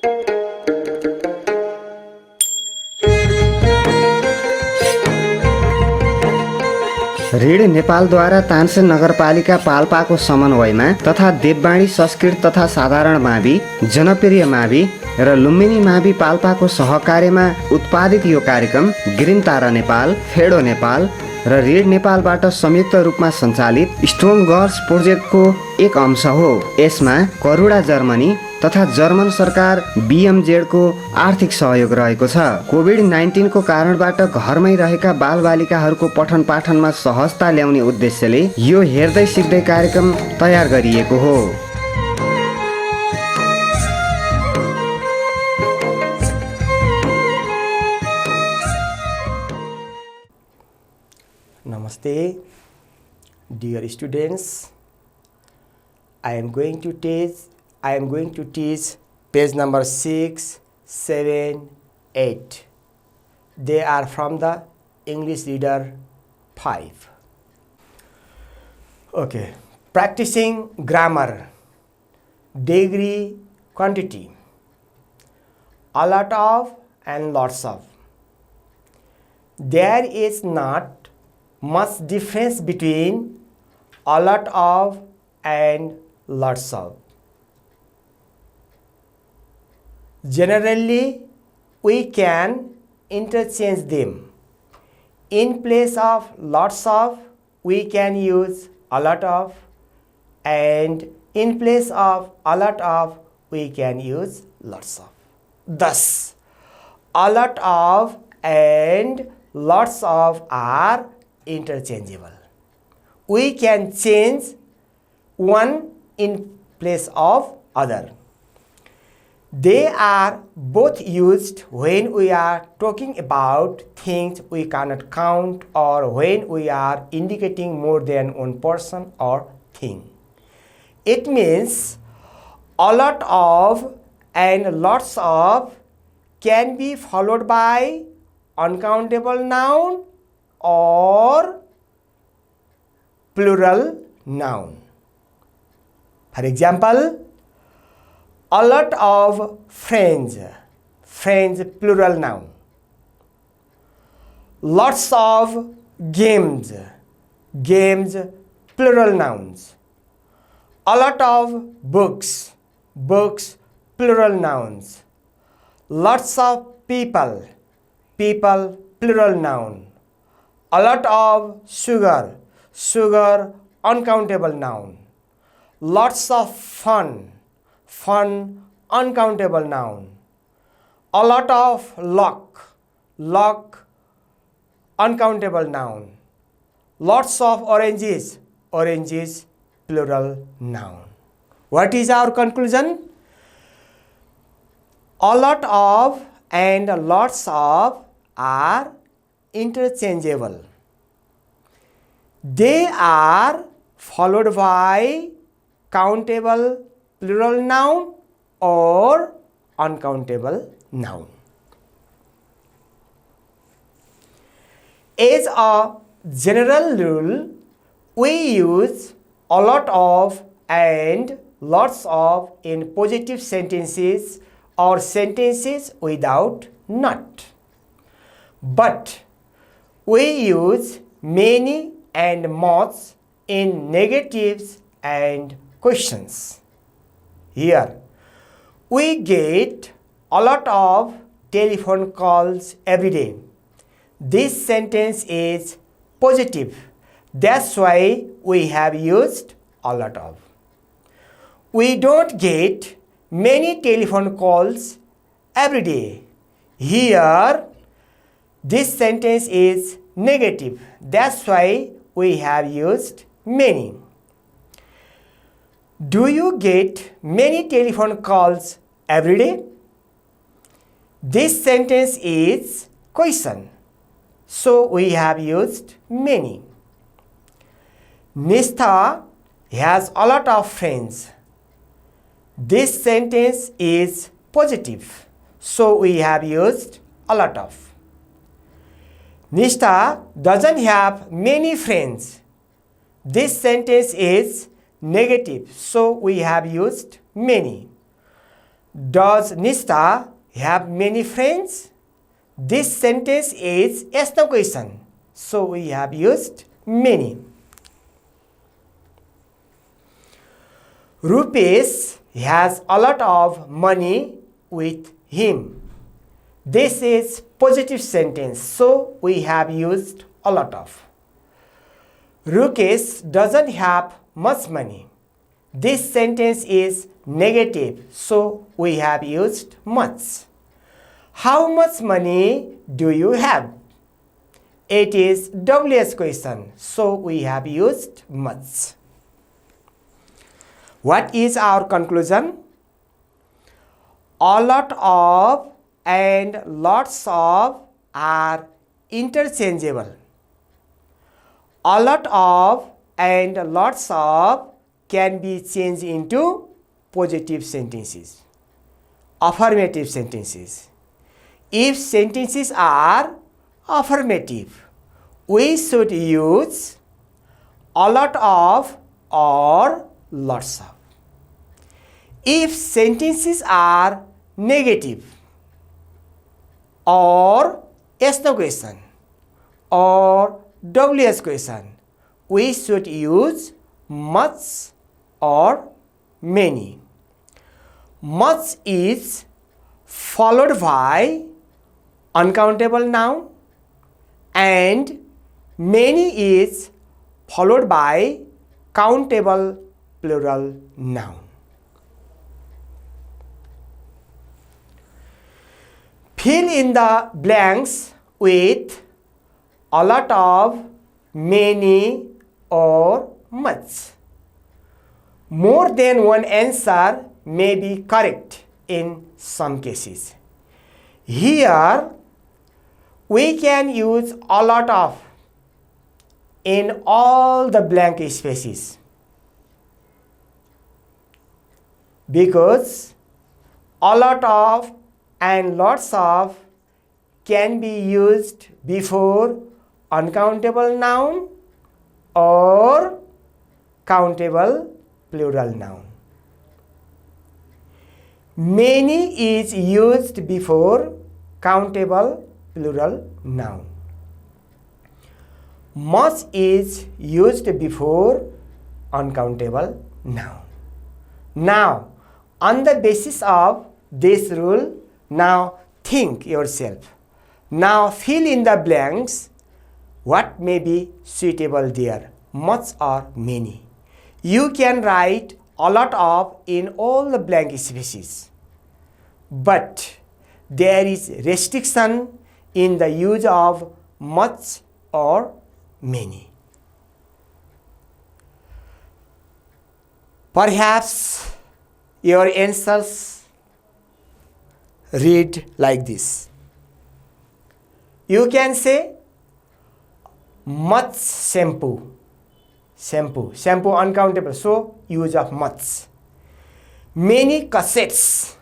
ऋण नेपालद्वारा तानसेन नगरपालिका पाल्पाको समन्वयमा तथा देववाणी संस्कृत तथा साधारण मावि, जनप्रिय मावि र लुम्बिनी मावि पाल्पाको सहकार्यमा उत्पादित यो कार्यक्रम ग्रिन तारा नेपाल, फेडो नेपाल र ऋण नेपालबाट संयुक्त रूपमा सञ्चालित स्ट्रङ गर्ल्स प्रोजेक्टको एक अंश हो। यसमा करुणा जर्मनी तथा जर्मन सरकार BMZ को आर्थिक सहयोग रहेको छ। कोभिड-19 को कारणबाट घरमै रहेका बालबालिकाहरूको पठन पाठनमा सहजता ल्याउने उद्देश्यले यो हेर्दै सिक्दै कार्यक्रम तयार गरिएको हो। Namaste, dear students. I am going to teach page number 6, 7, 8. They are from the English Reader 5. Okay, practicing grammar, degree, quantity, a lot of and lots of. There is not much difference between a lot of and lots of. Generally, we can interchange them. In place of lots of, we can use a lot of, and in place of a lot of, we can use lots of. Thus, a lot of and lots of are interchangeable. We can change one in place of other. They are both used when we are talking about things we cannot count or when we are indicating more than one person or thing. It means a lot of and lots of can be followed by uncountable noun or plural noun. For example, a lot of friends, friends plural noun. Lots of games, games plural nouns. A lot of books, books plural nouns. Lots of people, people plural noun. A lot of sugar, sugar uncountable noun. Lots of fun, fun uncountable noun. A lot of luck, luck uncountable noun. Lots of oranges, oranges plural noun. What is our conclusion? A lot of and lots of are interchangeable. They are followed by countable plural noun or uncountable noun. As a general rule, we use a lot of and lots of in positive sentences or sentences without not. But we use many and much in negatives and questions. Here, we get a lot of telephone calls every day. This sentence is positive. That's why we have used a lot of. We don't get many telephone calls every day. Here, this sentence is negative. That's why we have used many. Do you get many telephone calls every day? This sentence is question. So we have used many. Nistha has a lot of friends. This sentence is positive. So we have used a lot of. Nistha doesn't have many friends. This sentence is negative. So we have used many. Does Nishta have many friends? This sentence is yes no question. So we have used many. Rupesh has a lot of money with him. This is positive sentence, so we have used a lot of. Rukesh doesn't have much money. This sentence is negative, so we have used much. How much money do you have? It is WH question, so we have used much. What is our conclusion? A lot of and lots of are interchangeable. A lot of and lots of can be changed into positive sentences, affirmative sentences. If sentences are affirmative, we should use a lot of or lots of. If sentences are negative or yes no question or WH question, we should use much or many. Much is followed by uncountable noun and many is followed by countable plural noun. Fill in the blanks with a lot of, many or much. More than one answer may be correct in some cases. Here we can use a lot of in all the blank spaces because a lot of and lots of can be used before uncountable noun or countable plural noun. Many is used before countable plural noun. Much is used before uncountable noun. Now, on the basis of this rule, now think yourself. Now fill in the blanks. What may be suitable there, much or many? You can write a lot of in all the blank spaces. But there is restriction in the use of much or many. Perhaps your answers read like this. You can say much shampoo. Shampoo uncountable, so use of much. Many cassettes.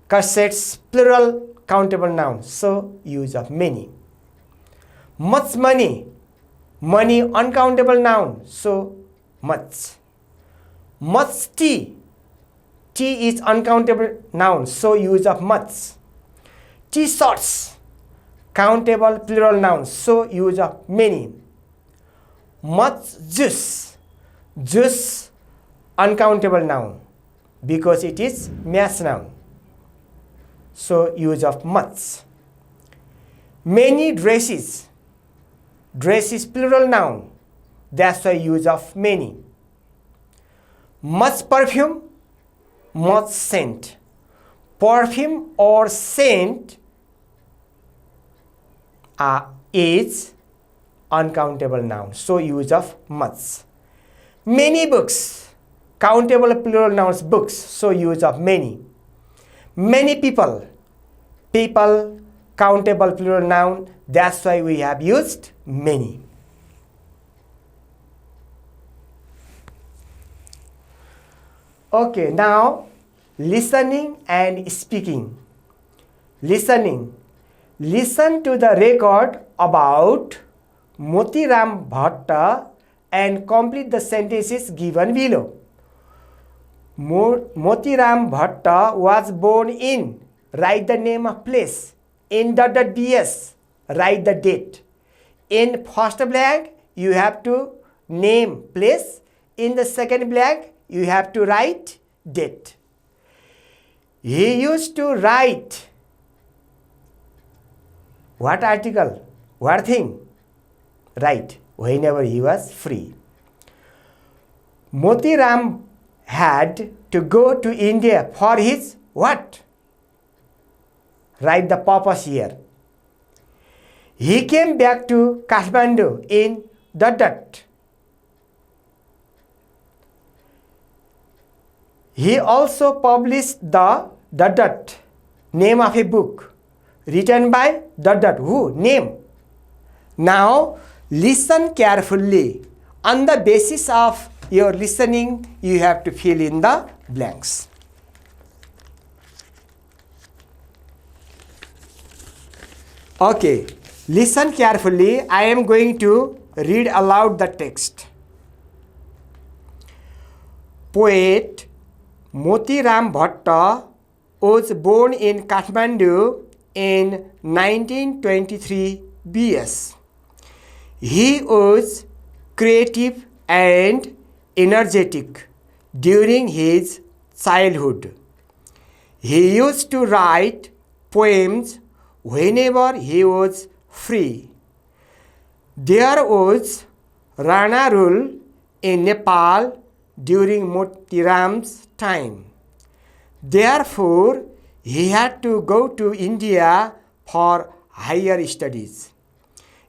Cassettes plural countable noun, so use of many. Much money. Money uncountable noun, so much. Much tea. Tea is uncountable noun, so use of much. T-shirts, countable plural noun, so use of many. Much juice. Juice uncountable noun because it is mass noun, so use of much. Many dresses. Dress is plural noun, that's why use of many. Much perfume. Much scent. Perfume or scent is uncountable noun, so use of much. Many books. Countable plural nouns, books, so use of many. Many people. People countable plural noun, that's why we have used many. Okay, now listening and speaking. Listening. Listen to the record about Motiram Bhatta and complete the sentences given below. Motiram Bhatta was born in, write the name of place. In .ds, write the date. In first blank, you have to name place. In the second blank, you have to write date. He used to write what article, what thing? Write whenever he was free. Motiram had to go to India for his what? Write the purpose here. He came back to Kathmandu in ... He also published the ... name of a book written by ... who? Name. Now listen carefully. On the basis of your listening, you have to fill in the blanks. Okay, listen carefully. I am going to read aloud the text. Poet Motiram Bhatta was born in Kathmandu in 1923 BS. He was creative and energetic during his childhood. He used to write poems whenever he was free. There was Rana rule in Nepal during Motiram's time. Therefore, he had to go to India for higher studies.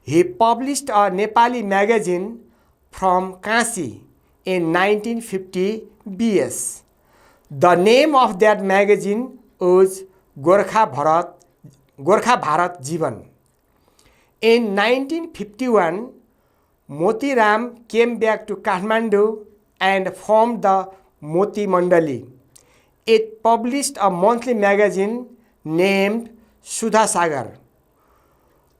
He published a Nepali magazine from Kashi in 1950 BS. The name of that magazine was Gorkha Bharat Jivan. In 1951, Motiram came back to Kathmandu and formed the Moti Mandali. It published a monthly magazine named Sudha Sagar.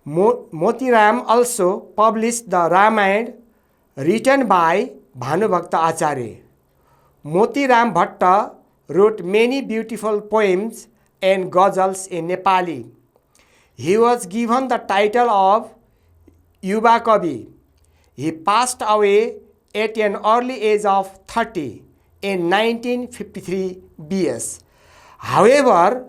Motiram also published the Ramayana written by Bhanubhakta Acharya. Motiram Bhatta wrote many beautiful poems and ghazals in Nepali. He was given the title of Yuva Kavi. He passed away at an early age of 30 in 1953 BS. However,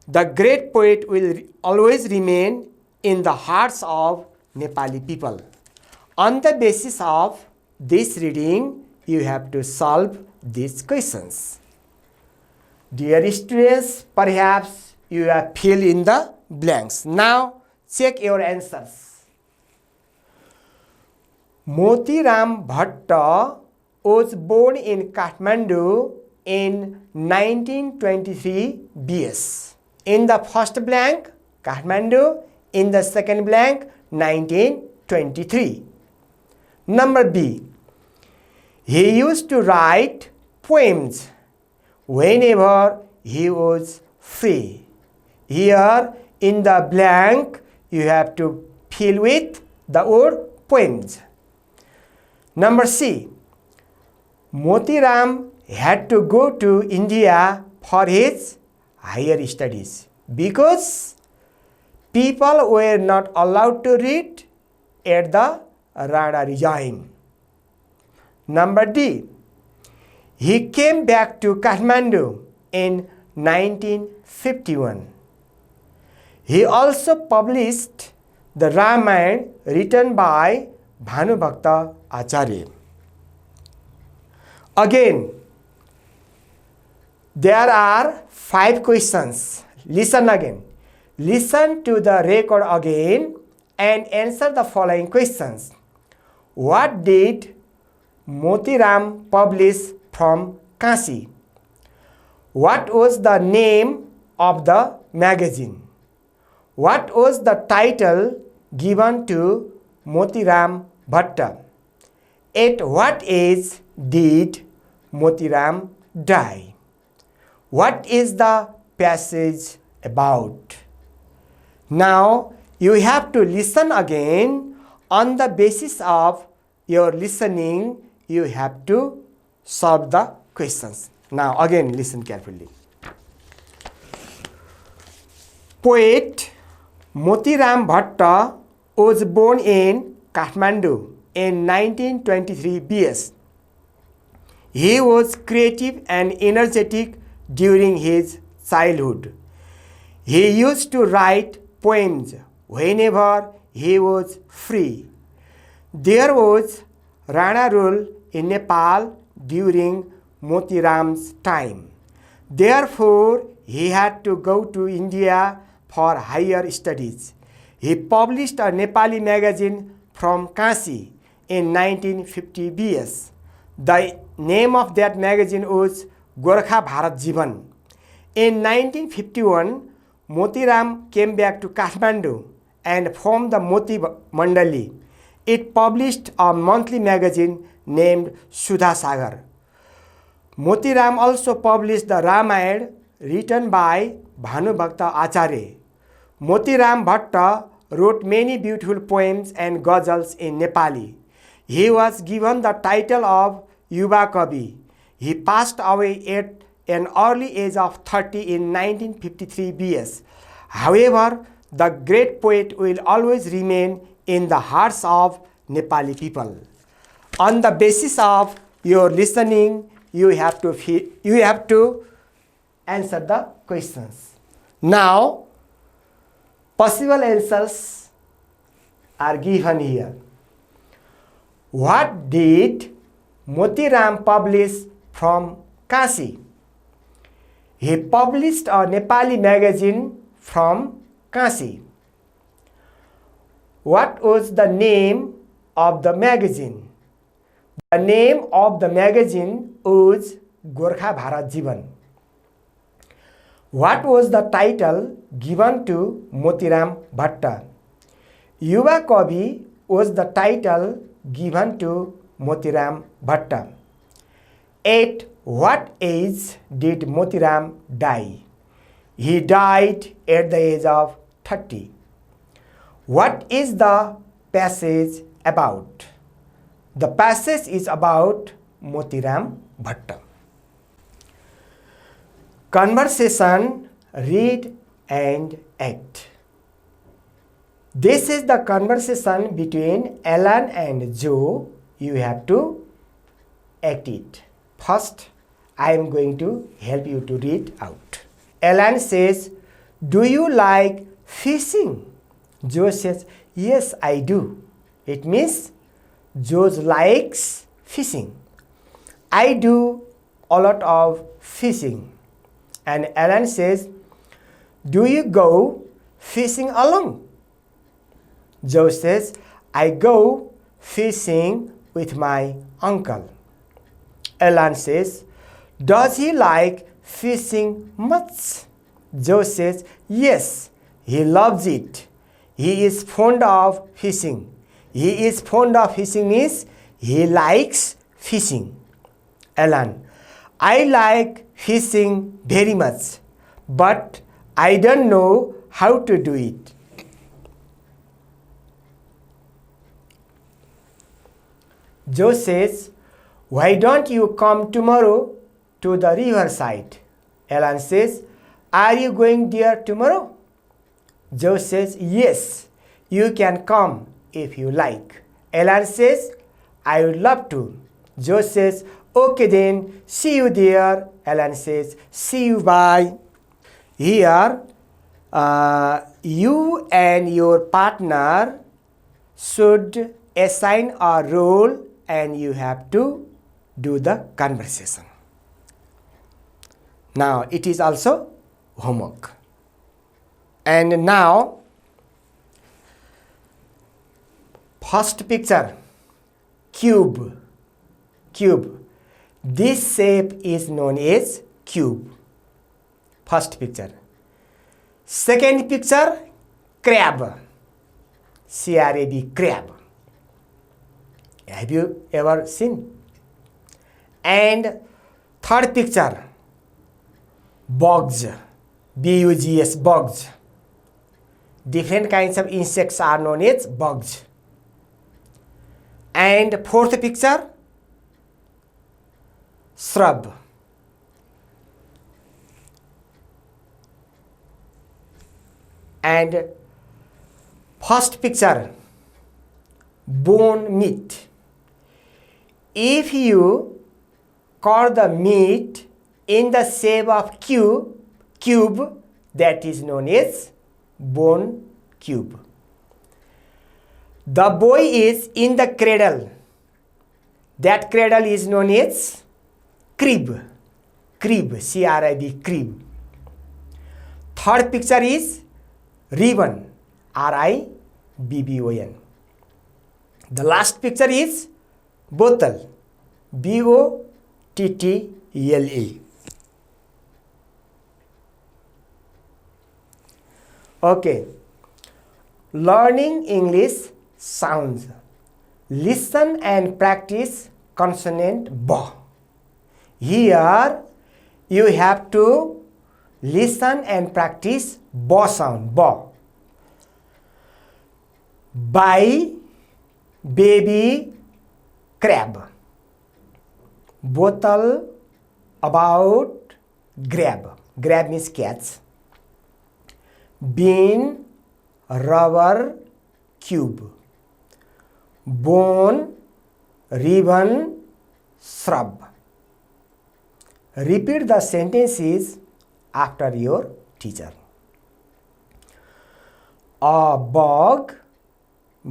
the great poet will always remain in the hearts of Nepali people. On the basis of this reading, you have to solve these questions. Dear students, perhaps you have filled in the blanks. Now, check your answers. Motiram Bhatta was born in Kathmandu in 1923 BS. In the first blank, Kathmandu. In the second blank, 1923. Number B. He used to write poems whenever he was free. Here in the blank, you have to fill with the word poems. Number C. Motiram had to go to India for his higher studies because people were not allowed to read at the Rana regime. Number D. He came back to Kathmandu in 1951. He also published the Ramayana written by Bhanubhakta Acharya. Again, there are 5 questions. Listen again. Listen to the record again and answer the following questions. What did Motiram publish from Kashi? What was the name of the magazine? What was the title given to Motiram Bhatta? At what age did Motiram die? What is the passage about? Now, you have to listen again. On the basis of your listening, you have to solve the questions. Now again listen carefully. Poet Motiram Bhatta was born in Kathmandu in 1923 BS. He was creative and energetic during his childhood. He used to write poems whenever he was free. There was Rana rule in Nepal during Motiram's time. Therefore, he had to go to India for higher studies. He published a Nepali magazine from Kashi in 1950 BS. The name of that magazine was Gorkha Bharat Jivan. In 1951, Motiram came back to Kathmandu and formed the Moti Mandali. It published a monthly magazine named Sudha Sagar. Motiram also published the Ramayana written by Bhanubhakta Acharya. Motiram Bhatta wrote many beautiful poems and ghazals in Nepali. He was given the title of Yuva Kavi. He passed away at an early age of 30 in 1953 BS. However, the great poet will always remain in the hearts of Nepali people. On the basis of your listening, you have to answer the questions. Now, possible answers are given here. What did Motiram publish from Kashi? He published a Nepali magazine from Kashi. What was the name of the magazine? The name of the magazine was Gorkha Bharat Jivan. What was the title given to Motiram Bhatta? Yuva Kavi was the title given to Motiram Bhatta. At what age did Motiram die? He died at the age of 30. What is the passage about? The passage is about Motiram Bhatta. Conversation, read and act. This is the conversation between Alan and Joe. You have to act it. First, I am going to help you to read out. Alan says, "Do you like fishing?" Joe says, "Yes, I do." It means Joe likes fishing. I do a lot of fishing. And Alan says, "Do you go fishing alone?" Joe says, "I go fishing with my uncle." Alan says, "Does he like fishing much?" Joe says, "Yes, he loves it. He is fond of fishing." He is fond of fishing means he likes fishing. Alan, "I like fishing very much, but I don't know how to do it." Joe says, "Why don't you come tomorrow to the riverside?" Alan says, "Are you going there tomorrow?" Joe says, "Yes, you can come if you like." Alan says, "I would love to." Joe says, "Okay then, see you there." Alan says, "See you, bye." Here, you and your partner should assign a role and you have to do the conversation. Now, it is also homework. And now, first picture, cube. Cube. This shape is known as cube. First picture. Second picture, crab. C-R-A-B, crab. Have you ever seen? And third picture, bugs. B-U-G-S, bugs. Different kinds of insects are known as bugs. And fourth picture, shrub. And first picture, bone meat. If you cut the meat in the shape of cube, that is known as bone cube. The boy is in the cradle. That cradle is known as crib. Crib, C-R-I-B, crib. Third picture is ribbon, R-I-B-B-O-N. The last picture is bottle, B-O-T-T-L-E. Okay, learning English sounds. Listen and practice consonant B. Here you have to listen and practice B sound, B. Buy, baby, crab. Bottle, about, grab. Grab means catch. Bean, rubber, cube. Bone, ribbon, shrub. Repeat the sentences after your teacher. A bug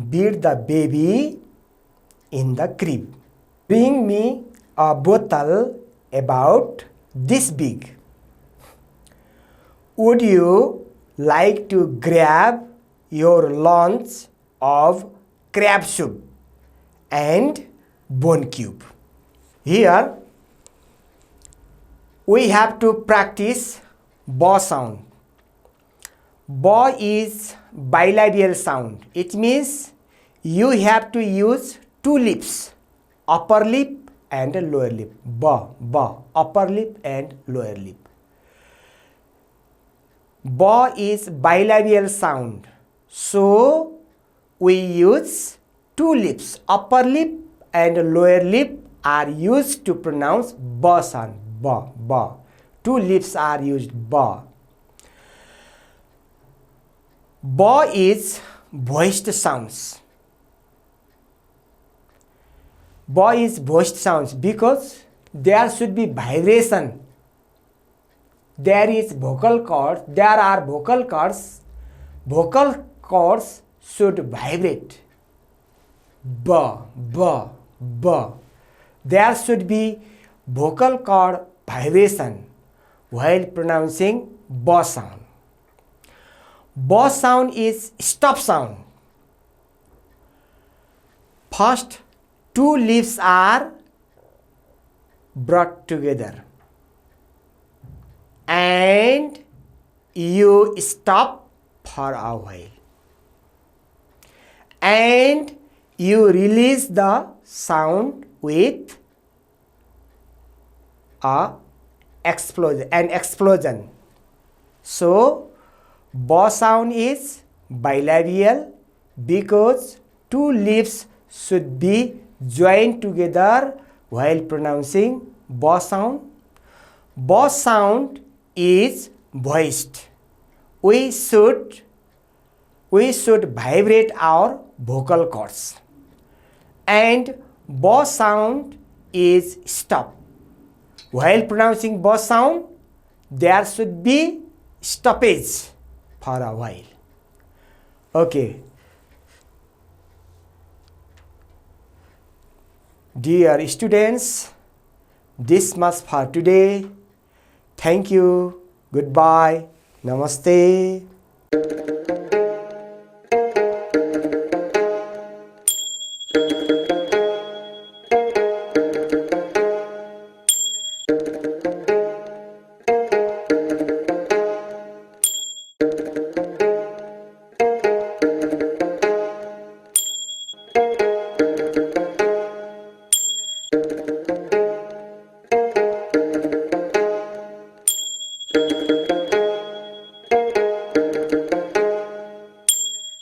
beat the baby in the crib. Bring me a bottle about this big. Would you like to grab your lunch of crab soup and bone cube? Here we have to practice B sound. B is bilabial sound. It means you have to use two lips, upper lip and lower lip. B, upper lip and lower lip. B is bilabial sound. So we use two lips, upper lip and lower lip are used to pronounce B sound. B. Two lips are used, B. B is voiced sounds. B is voiced sounds because there should be vibration. There is vocal cords. There are vocal cords. Vocal cords should vibrate. B. There should be vocal cord vibration while pronouncing B sound. B sound is stop sound. First two leaves are brought together and you stop for a while and you release the sound with an explosion. So B sound is bilabial because two leaves should be joined together while pronouncing B sound. B sound is voiced. We should vibrate our vocal cords. And B sound is stop. While pronouncing B sound, there should be stoppage for a while. Okay. Dear students, this much for today. Thank you. Goodbye. Namaste.